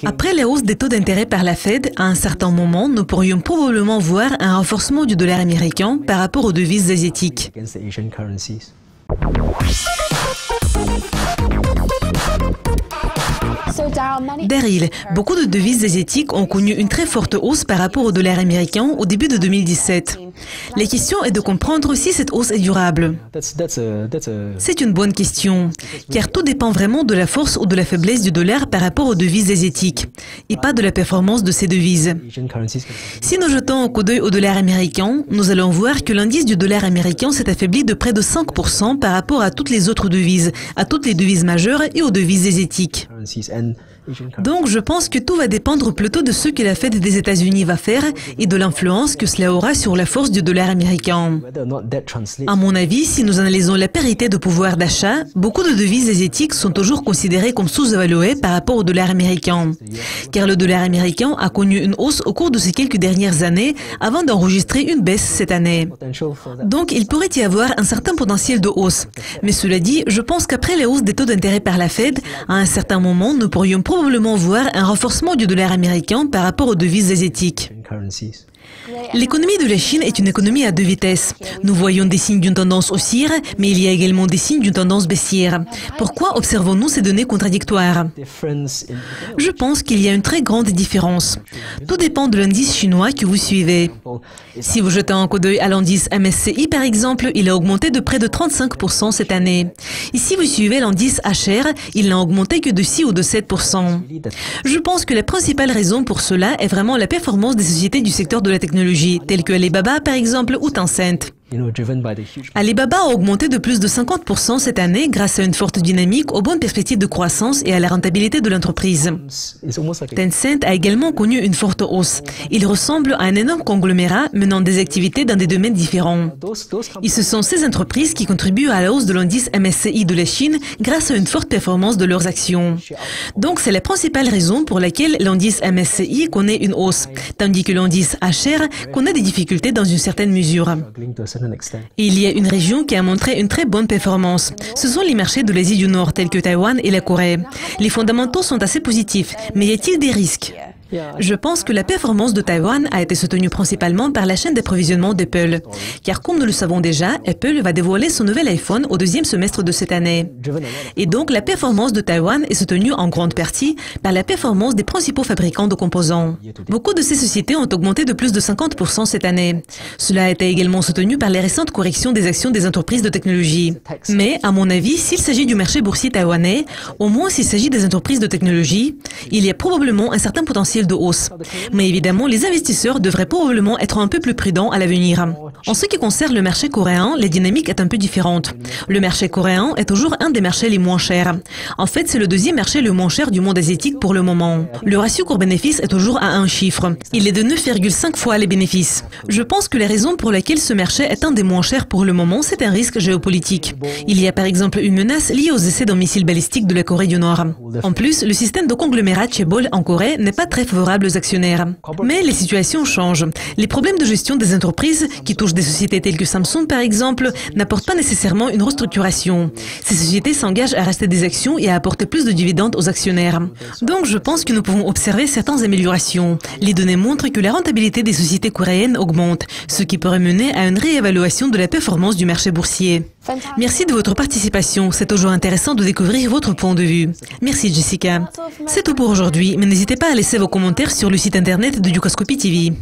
Après la hausse des taux d'intérêt par la Fed, à un certain moment, nous pourrions probablement voir un renforcement du dollar américain par rapport aux devises asiatiques. Daryl, beaucoup de devises asiatiques ont connu une très forte hausse par rapport au dollar américain au début de 2017. La question est de comprendre si cette hausse est durable. C'est une bonne question, car tout dépend vraiment de la force ou de la faiblesse du dollar par rapport aux devises asiatiques, et pas de la performance de ces devises. Si nous jetons un coup d'œil au dollar américain, nous allons voir que l'indice du dollar américain s'est affaibli de près de 5% par rapport à toutes les autres devises, à toutes les devises majeures et aux devises asiatiques. Donc, je pense que tout va dépendre plutôt de ce que la Fed des États-Unis va faire et de l'influence que cela aura sur la force du dollar américain. À mon avis, si nous analysons la parité de pouvoir d'achat, beaucoup de devises asiatiques sont toujours considérées comme sous-évaluées par rapport au dollar américain. Car le dollar américain a connu une hausse au cours de ces quelques dernières années avant d'enregistrer une baisse cette année. Donc, il pourrait y avoir un certain potentiel de hausse. Mais cela dit, je pense qu'après la hausse des taux d'intérêt par la Fed, à un certain moment, nous pourrions probablement voir un renforcement du dollar américain par rapport aux devises asiatiques. L'économie de la Chine est une économie à deux vitesses. Nous voyons des signes d'une tendance haussière, mais il y a également des signes d'une tendance baissière. Pourquoi observons-nous ces données contradictoires? Je pense qu'il y a une très grande différence. Tout dépend de l'indice chinois que vous suivez. Si vous jetez un coup d'œil à l'indice MSCI, par exemple, il a augmenté de près de 35% cette année. Et si vous suivez l'indice HR, il n'a augmenté que de 6 ou de 7%. Je pense que la principale raison pour cela est vraiment la performance des sociétés du secteur de la technologie, telles que Alibaba par exemple ou Tencent. Alibaba a augmenté de plus de 50% cette année grâce à une forte dynamique, aux bonnes perspectives de croissance et à la rentabilité de l'entreprise. Tencent a également connu une forte hausse. Il ressemble à un énorme conglomérat menant des activités dans des domaines différents. Et ce sont ces entreprises qui contribuent à la hausse de l'indice MSCI de la Chine grâce à une forte performance de leurs actions. Donc c'est la principale raison pour laquelle l'indice MSCI connaît une hausse, tandis que l'indice HR connaît des difficultés dans une certaine mesure. Il y a une région qui a montré une très bonne performance. Ce sont les marchés de l'Asie du Nord, tels que Taïwan et la Corée. Les fondamentaux sont assez positifs, mais y a-t-il des risques? Je pense que la performance de Taïwan a été soutenue principalement par la chaîne d'approvisionnement d'Apple. Car comme nous le savons déjà, Apple va dévoiler son nouvel iPhone au deuxième semestre de cette année. Et donc la performance de Taïwan est soutenue en grande partie par la performance des principaux fabricants de composants. Beaucoup de ces sociétés ont augmenté de plus de 50% cette année. Cela a été également soutenu par les récentes corrections des actions des entreprises de technologie. Mais, à mon avis, s'il s'agit du marché boursier taïwanais, au moins s'il s'agit des entreprises de technologie, il y a probablement un certain potentiel de hausse. Mais évidemment, les investisseurs devraient probablement être un peu plus prudents à l'avenir. En ce qui concerne le marché coréen, la dynamique est un peu différente. Le marché coréen est toujours un des marchés les moins chers. En fait, c'est le deuxième marché le moins cher du monde asiatique pour le moment. Le ratio cours-bénéfice est toujours à un chiffre. Il est de 9,5 fois les bénéfices. Je pense que la raison pour laquelle ce marché est un des moins chers pour le moment, c'est un risque géopolitique. Il y a par exemple une menace liée aux essais d'un missile balistique de la Corée du Nord. En plus, le système de conglomérat Chaebol en Corée n'est pas très favorable aux actionnaires. Mais les situations changent. Les problèmes de gestion des entreprises, qui touchent des sociétés telles que Samsung par exemple, n'apportent pas nécessairement une restructuration. Ces sociétés s'engagent à racheter des actions et à apporter plus de dividendes aux actionnaires. Donc je pense que nous pouvons observer certaines améliorations. Les données montrent que la rentabilité des sociétés coréennes augmente, ce qui pourrait mener à une réévaluation de la performance du marché boursier. Merci de votre participation, c'est toujours intéressant de découvrir votre point de vue. Merci Jessica. C'est tout pour aujourd'hui, mais n'hésitez pas à laisser vos commentaires sur le site internet de Dukascopy TV.